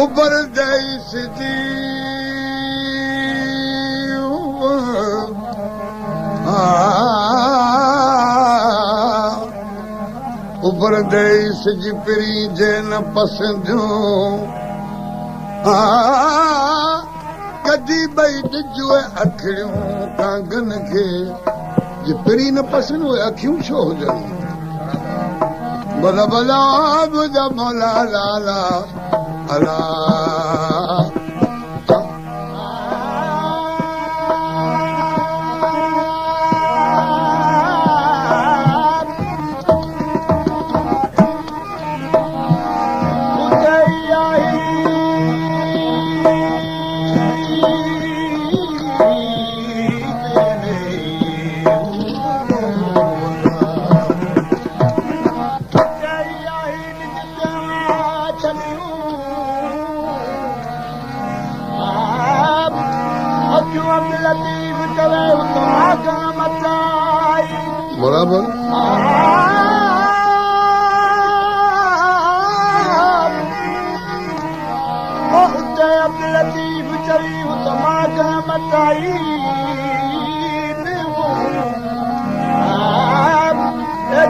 Uber दई सिधी Uber दई सिज पिरी जे न पसंदियूं कदी बई ॾिजो अखियूं कांगन खे जे पिरी न पसंद उहे अखियूं छो हुजनि भला भला बुझा भला लाला अला बराबर लतीफ चरी मताई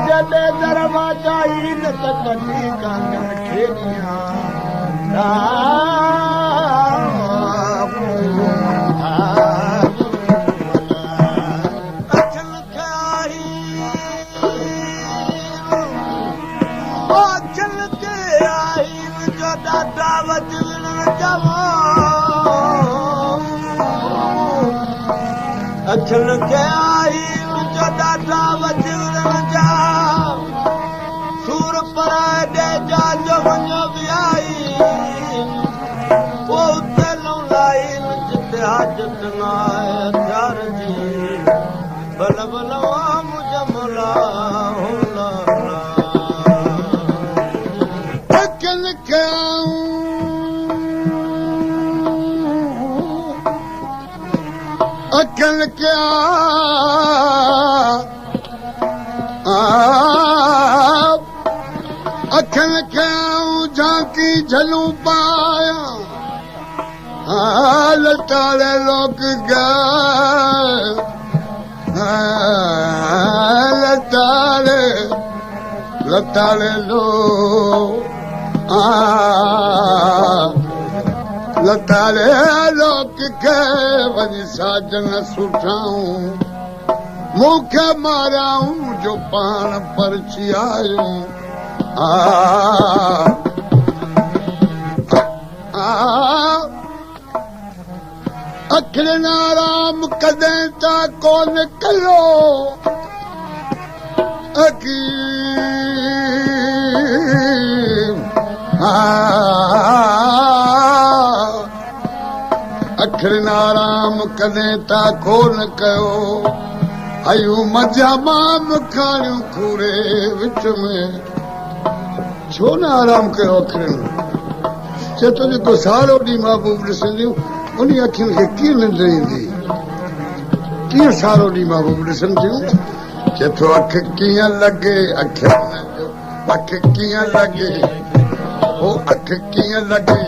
जॾहिं दरवा जाई न त कॾहिं कांगन खे अखियुनि खे आई जो ॾाढा वजण जा सूर पराए ॾे जा जो वञो बि आई पोइ उते लौलाई जिते हाजत न आहे हथियार जी भल भल मुंहिंजा मोला अखियुनि खे अखियुनि खे अखियुनि खे झांकी झलूं पाया लताड़े लोक लताड़े लताड़े लो लताड़े लोक खे वञी साजन सुठाऊं मूंखे मारियाऊं जो पाण परची आयूं अखियुनि आराम कॾहिं त कोन कयो अखियुनि आराम कॾहिं त कोन कयो आयूं मजामाम खाणियूं खूरे विच में छो न आराम कयो अखियुनि चए थो जेको सारो ॾींहुं महबूब ॾिसंदियूं उन अखियुनि खे कीअं निंड ईंदी कीअं सारो ॾींहुं महबूब ॾिसनि थियूं चए थो अखि कीअं लॻे अखियुनि अखि कीअं लॻे ओ अखि कीअं लॻे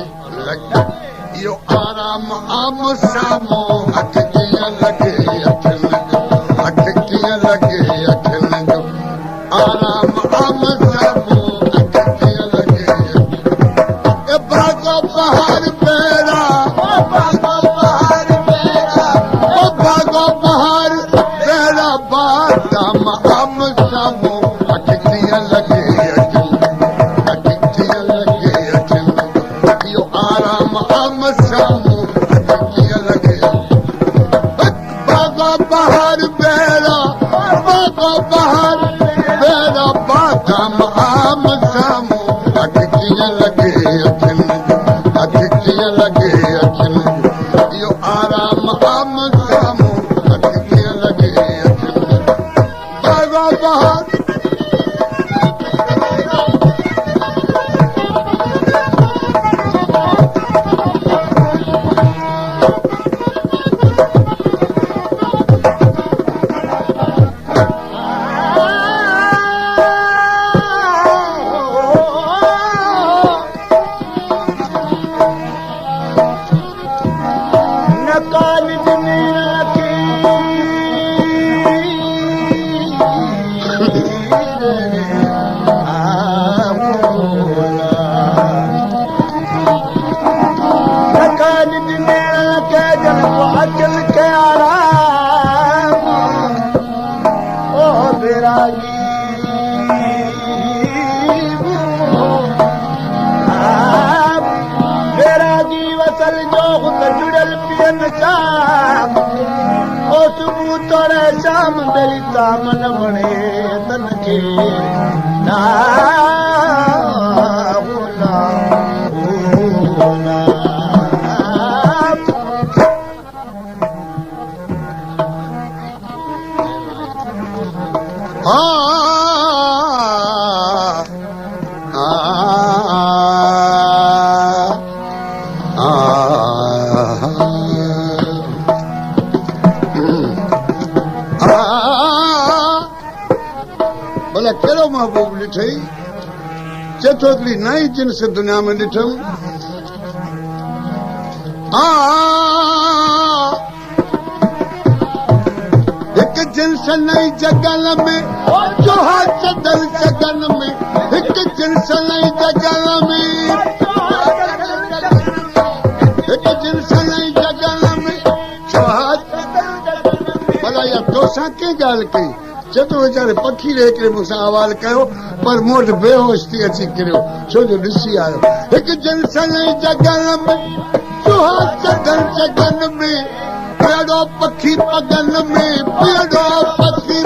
इहो आराम आम साम्हूं अखि कीअं लॻे अखियुनि अखि कीअं लॻे अखियुनि जो आराम आम साम्हूं अखि कीअं लॻे ए भागो बहार बेड़ा भागो बहार बेड़ा ओ भागो बहार बेड़ा बादाम आम साम्हूं अखि कीअं लॻे अखि कीअं लॻे अखियुनि इहो आराम आम साम्हूं अखि कीअं लॻे भागो बहार बेड़ा भागो बहार बेड़ा बादाम आम साम्हूं अखि कीअं लॻे अखियुनि अखि कीअं लॻे अखियुनि इहो आराम आम साम्हूं अखि कीअं लॻे अखियुनि भागो बहार तोड़े शाम तेरी दामन बने तन के ना भला कहिड़ो महबूब ॾिठई चए थो हिकिड़ी नई जिन्स दुनिया में ॾिठमि हिकु जिन्स नई जगल में चोहा चदर जगन में हिकु जिन्स नई जगल में हिकु जिन्स नई जगल में चोहा भला या तोसां कंहिं ॻाल्हि कई चतो वीचारे पखी रे हिकिड़े मूंसां आवाज़ कयो पर मूं वटि बेहोश थी अची किरियो छो जो ॾिसी आयो हिकु जिन्स नई जगल में चोहा चदर जगन में पेड़ो पखी पगन में पेड़ो पखी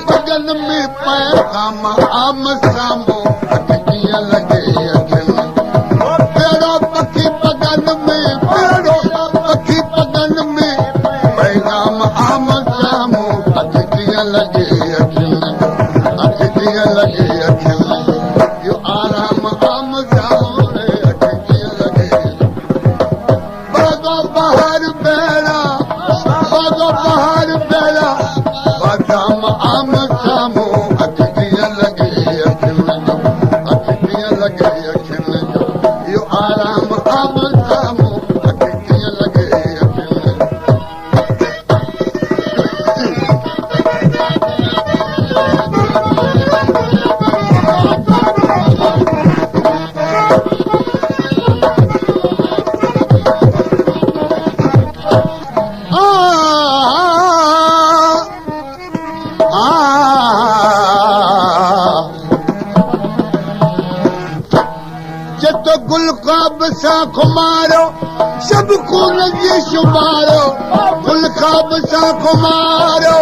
पगन में पैगाम आम साम्हूं कीअं लॻे अखियुनि पेड़ो पखी पगन में पेड़ो पखी पगन में पैगाम आम साम्हूं कीअं लॻे अखियुनि कीअं लॻे अखियुनि इहो आराम आम साम्हूं कीअं लॻे बहार बेड़ा बहार बेड़ा बादाम आम साम्हूं कीअं लॻे अखियुनि कीअं लॻे अखियुनि इहो आराम आम साम्हूं कीअं लॻे अखियुनि जतो गुल ख्वाब सां खुमारो सभु खून जी शुमारो गुल ख्वाब सां खुमारो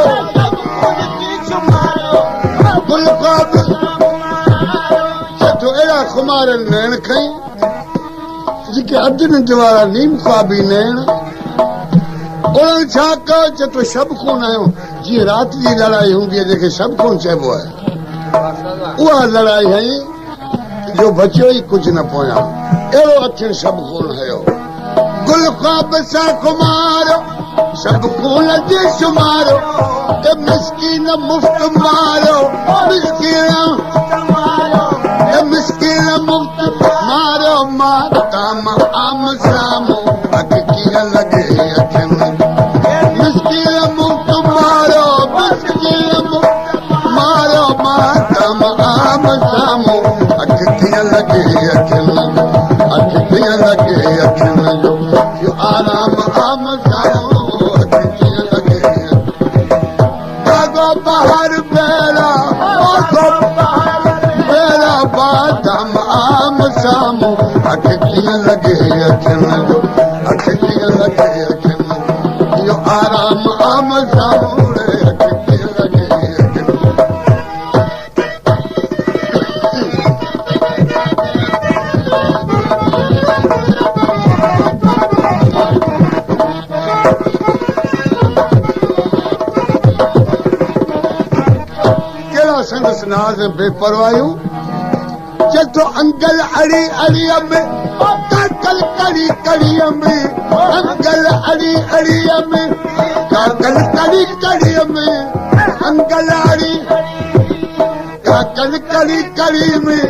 गुल ख्वाब जतो अहिड़ा खुमार नैण खई जेके अधु निंड वारा नीम ख्वाबी नैण उन्हनि छा कयो चतो सभु खून आहियूं जीअं राति जी लड़ाई हूंदी आहे जंहिंखे सभु खून चइबो आहे उहा लड़ाई हई जो बचियो ई कुझु न पोयां अहिड़ो अखियुनि सभु खून हयो गुल ख्वाब सां खुमारो सभु खून जी शुमारो के मिसकीन मुफ़्त मारो मिसकीन मुफ़्त मारो माताम आम साम्हूं कीअं लॻे अखियुनि मिसकीन मुफ़्त मारो मिसकीन मुफ़्त मारो माताम आम साम्हूं कीअं लॻे अखियुनि कीअं लॻे अखियुनि जो इहो आराम आम साम्हूं कीअं लॻे भागो बहार बेड़ा बेड़ा बादाम आम साम्हूं कीअं लॻे अखियुनि जो कीअं लॻे अखियुनि इहो आराम आम साम्हूं कीअं लॻे अखियुनि संदस नाज़ बेपरवाहियूं चतो अंगल अड़ी अड़ीअ में काकल कड़ी कड़ीअ में अंगल अड़ी अड़ीअ में काकल कड़ी कड़ीअ में अंगल अड़ी काकल कड़ी कड़ी में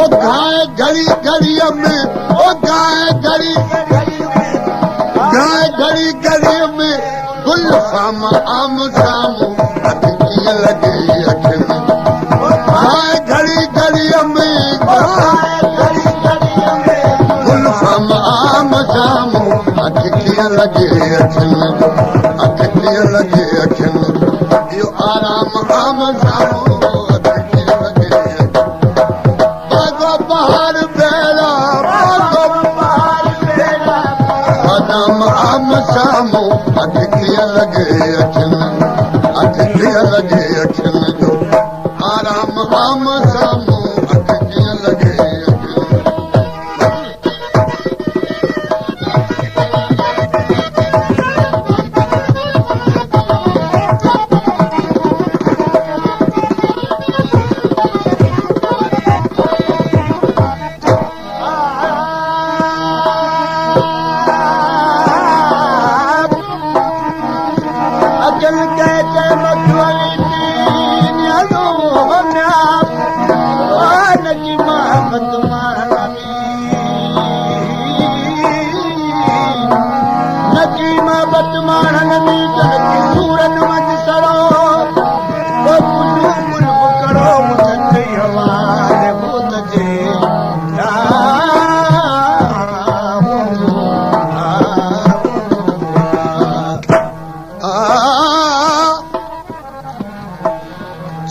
ओ गाय घड़ी घड़ीअ में ओ गाय घड़ी घड़ीअ में गुल फाम आम साम्हूं कीअं लॻे अखियुनि गाय घड़ी घड़ीअ में गुल फाम आम साम्हूं कीअं लॻे अखियुनि कीअं लॻे अखियुनि इहो आराम आम साम्हूं कीअं लॻे भागो बहार बेड़ा बादाम आम साम्हूं अख कीअं लॻे अखियुनि अख कीअं लॻे अखियुनि जो आराम आम साम्हूं अख कीअं लॻे अखियुनि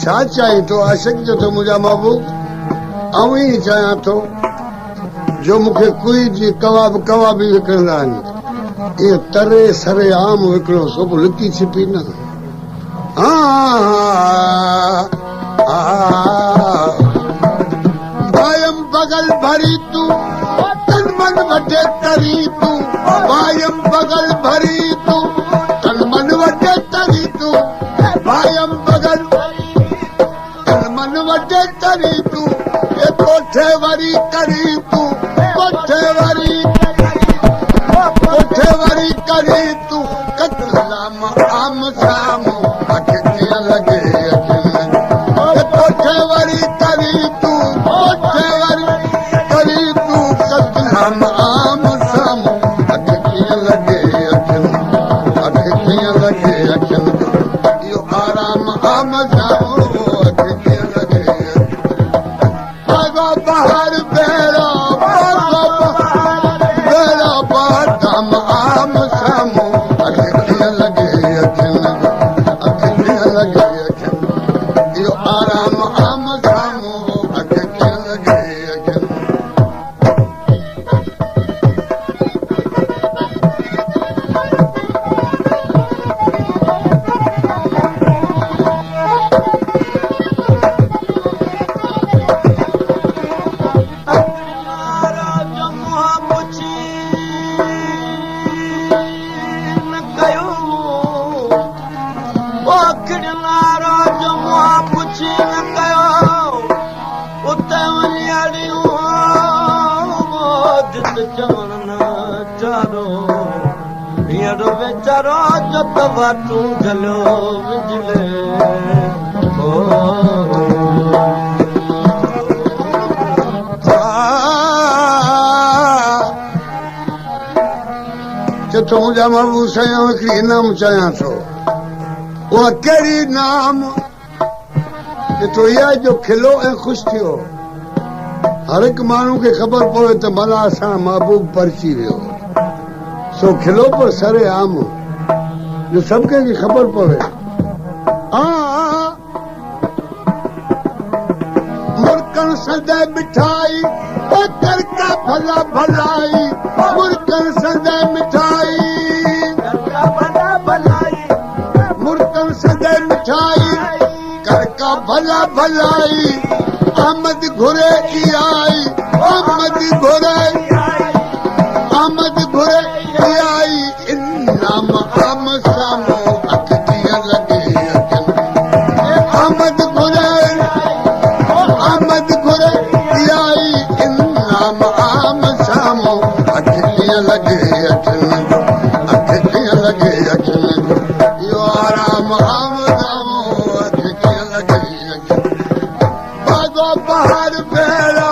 छा चाहीं थो आशिक़ जो तो मुंहिंजा महबूब आऊं ई चाहियां थो जो मूंखे कुई जी कबाब कबाबी विकिणंदा आहिनि इहो तरे सरे आम विकिणो सो पोइ लिकी छिपी न बायम बगल भरी तूं तन मन वठे तरी तूं बायम बगल भरी तूं तन मन वठे तरी तूं बायम बगल मन वटे तरी तूं कोठे वरी करी तूं कोठे वरी करी तूं कतलाम आम साम्हूं अख कीअं लॻे अखियुनि कोठे वरी करी तूं कोठे वरी करी तूं कतलाम आम साम्हूं अख कीअं लॻे अखियुनि अख कीअं लॻे अखियुनि इहो आराम आम साम्हूं बहार बेड़ा बादाम आम साम्हूं अख कीअं लॻे अखियुनि अख कीअं लॻे अखियुनि इहो आराम आम साम्हूं अख कीअं लॻे अखियुनि बेचारो जो तवा तूं झलो विझले चथो मुंहिंजा महबूब साईं हिकिड़ी इनाम चाहियां थो उहा कहिड़ी इनाम ॾिठो इहा जो खिलो ऐं ख़ुशि थियो हर हिकु माण्हू खे ख़बर पवे त भला असां महबूब परिची वियो सो खिलो पर सरे आम जो सभु कंहिंखे ख़बर पवे मुर्कन सदाई मिठाई करका भला भलाई मुर्कन सदाई मिठाई मुर्कन सदाई मिठाई करका भला भलाई आमद घुरे की आई आमद घुरे आमद घुरे की आई इनाम आम साम्हूं अख कीअं लॻे आमद घुरे की आई इनाम आम साम्हूं अख कीअं लॻे अखियुनि जो अख कीअं लॻे अखियुनि जो इहो आराम आम साम्हूं अख कीअं लॻे अखियुनि जो बागो बहार बेड़ा